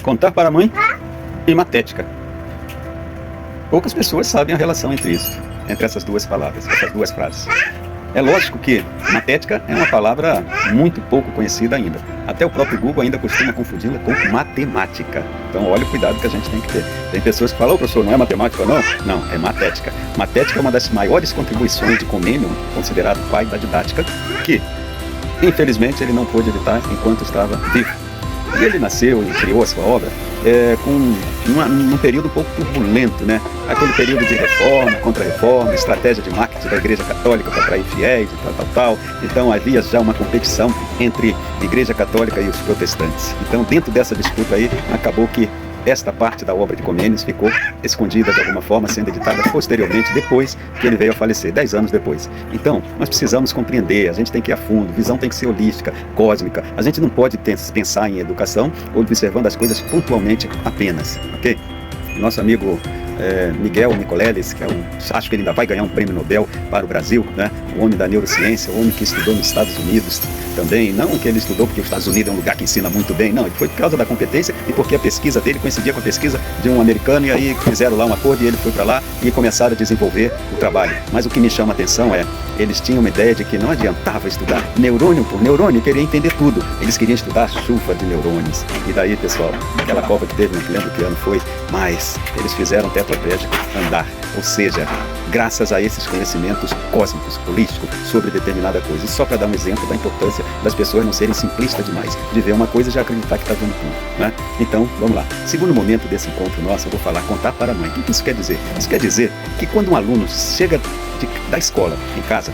Contar para a mãe e matética. Poucas pessoas sabem a relação entre isso, entre essas duas palavras, essas duas frases. É lógico que matética é uma palavra muito pouco conhecida ainda. Até o próprio Google ainda costuma confundi-la com matemática. Então olha o cuidado que a gente tem que ter. Tem pessoas que falam: "Ô, professor, não é matemática não?" Não, é matética. Matética é uma das maiores contribuições de Comênio, considerado pai da didática, que infelizmente ele não pôde editar enquanto estava vivo. E ele nasceu e criou a sua obra num período um pouco turbulento, né? Aquele período de reforma, contra-reforma, estratégia de marketing da Igreja Católica para atrair fiéis e tal. Então havia já uma competição entre a Igreja Católica e os protestantes. Então dentro dessa disputa aí, acabou que esta parte da obra de Comênios ficou escondida de alguma forma, sendo editada posteriormente, depois que ele veio a falecer, 10 anos depois. Então, nós precisamos compreender, a gente tem que ir a fundo, visão tem que ser holística, cósmica. A gente não pode pensar em educação observando as coisas pontualmente apenas, ok? Nosso amigo Miguel Nicoleles, que acho que ele ainda vai ganhar um prêmio Nobel para o Brasil, né? O homem da neurociência, o homem que estudou nos Estados Unidos também, não que ele estudou porque os Estados Unidos é um lugar que ensina muito bem, não, ele foi por causa da competência e porque a pesquisa dele coincidia com a pesquisa de um americano, e aí fizeram lá um acordo e ele foi para lá e começaram a desenvolver o trabalho. Mas o que me chama a atenção é, eles tinham uma ideia de que não adiantava estudar neurônio por neurônio, queria entender tudo, eles queriam estudar a chuva de neurônios. E daí, pessoal, aquela Copa que teve, não lembro que ano foi, mas eles fizeram tetraplégico andar, ou seja, graças a esses conhecimentos cósmicos, holísticos, sobre determinada coisa. E só para dar um exemplo da importância das pessoas não serem simplistas demais, de ver uma coisa e já acreditar que está vendo tudo, né? Então, vamos lá. Segundo momento desse encontro nosso, eu vou falar contar para a mãe. O que isso quer dizer? Isso quer dizer que quando um aluno chega da escola em casa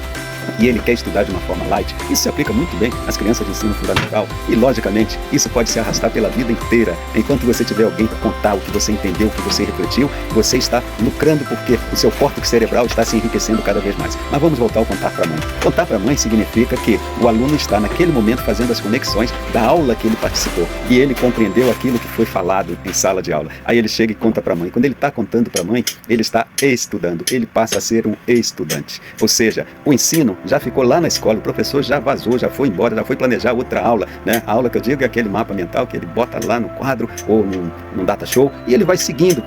e ele quer estudar de uma forma light, isso se aplica muito bem às crianças de ensino fundamental e, logicamente, isso pode se arrastar pela vida inteira. Enquanto você tiver alguém para contar o que você entendeu, o que você refletiu, você está lucrando porque o seu córtex cerebral está se enriquecendo cada vez mais. Mas vamos voltar ao contar para a mãe. Contar para a mãe significa que o aluno está naquele momento fazendo as conexões da aula que ele participou e ele compreendeu aquilo que foi falado em sala de aula. Aí ele chega e conta para a mãe. Quando ele está contando para a mãe, ele está estudando, ele passa a ser um estudante. Ou seja, o ensino já ficou lá na escola, o professor já vazou, já foi embora, já foi planejar outra aula, né? A aula que eu digo é aquele mapa mental que ele bota lá no quadro ou num data show e ele vai seguindo,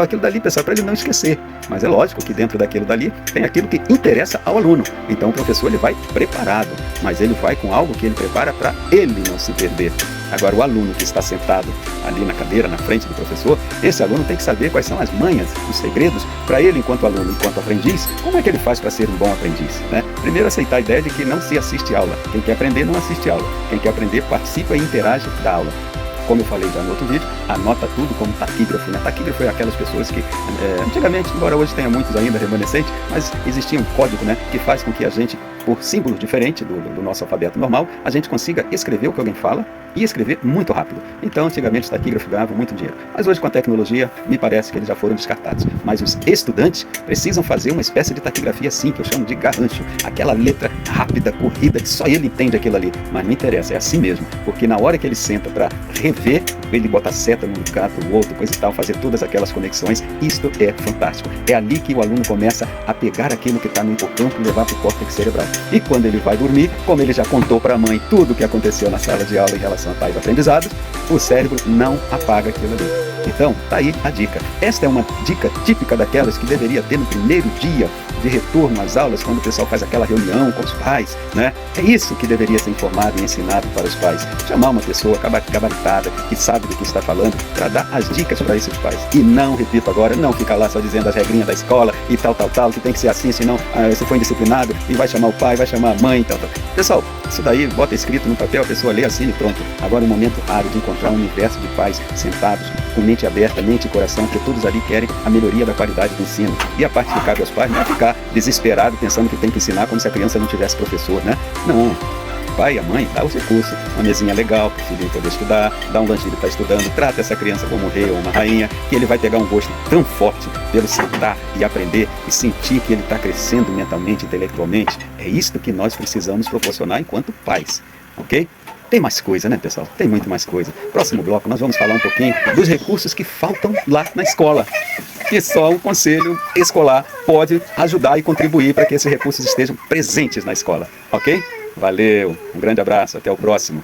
aquilo dali, pessoal, para ele não esquecer. Mas é lógico que dentro daquilo dali tem aquilo que interessa ao aluno. Então o professor ele vai preparado, mas ele vai com algo que ele prepara para ele não se perder. Agora, o aluno que está sentado ali na cadeira, na frente do professor, esse aluno tem que saber quais são as manhas, os segredos, para ele, enquanto aluno, enquanto aprendiz, como é que ele faz para ser um bom aprendiz, né? Primeiro, aceitar a ideia de que não se assiste aula. Quem quer aprender, não assiste aula. Quem quer aprender, participa e interage da aula. Como eu falei já no outro vídeo, anota tudo como taquígrafo, né? Taquígrafo é aquelas pessoas que, antigamente, embora hoje tenha muitos ainda remanescentes, mas existia um código, né, que faz com que a gente, por símbolos diferentes do nosso alfabeto normal, a gente consiga escrever o que alguém fala e escrever muito rápido. Então, antigamente, os taquígrafos ganhavam muito dinheiro. Mas hoje, com a tecnologia, me parece que eles já foram descartados. Mas os estudantes precisam fazer uma espécie de taquigrafia assim, que eu chamo de garrancho. Aquela letra rápida, corrida, que só ele entende aquilo ali. Mas não interessa, é assim mesmo. Porque na hora que ele senta para rever, ele bota a seta num canto, o outro, coisa e tal, fazer todas aquelas conexões, isto é fantástico. É ali que o aluno começa a pegar aquilo que está no hipocampo e levar para o córtex cerebral. E quando ele vai dormir, como ele já contou para a mãe tudo o que aconteceu na sala de aula em relação a tais aprendizados, o cérebro não apaga aquilo ali. Então, tá aí a dica. Esta é uma dica típica daquelas que deveria ter no primeiro dia de retorno às aulas, quando o pessoal faz aquela reunião com os pais, né? É isso que deveria ser informado e ensinado para os pais. Chamar uma pessoa gabaritada, que sabe do que está falando, para dar as dicas para esses pais. E não, repito agora, não ficar lá só dizendo as regrinhas da escola e tal, que tem que ser assim, senão você foi indisciplinado e vai chamar o pai, vai chamar a mãe e tal. Pessoal, isso daí bota escrito no papel, a pessoa lê assim e pronto. Agora é um momento raro de encontrar um universo de pais sentados, com mente aberta, mente e coração, porque todos ali querem a melhoria da qualidade do ensino. E a parte que cabe aos pais não é ficar desesperado pensando que tem que ensinar como se a criança não tivesse professor, né? Não. O pai e a mãe dá os recursos, uma mesinha legal para o filho poder estudar, dá um lanchinho para estar estudando, trata essa criança como um rei ou uma rainha, que ele vai pegar um gosto tão forte pelo sentar e aprender e sentir que ele está crescendo mentalmente, intelectualmente. É isto que nós precisamos proporcionar enquanto pais, ok? Tem mais coisa, né, pessoal? Tem muito mais coisa. Próximo bloco nós vamos falar um pouquinho dos recursos que faltam lá na escola, que só o conselho escolar pode ajudar e contribuir para que esses recursos estejam presentes na escola, ok? Valeu, um grande abraço, até o próximo.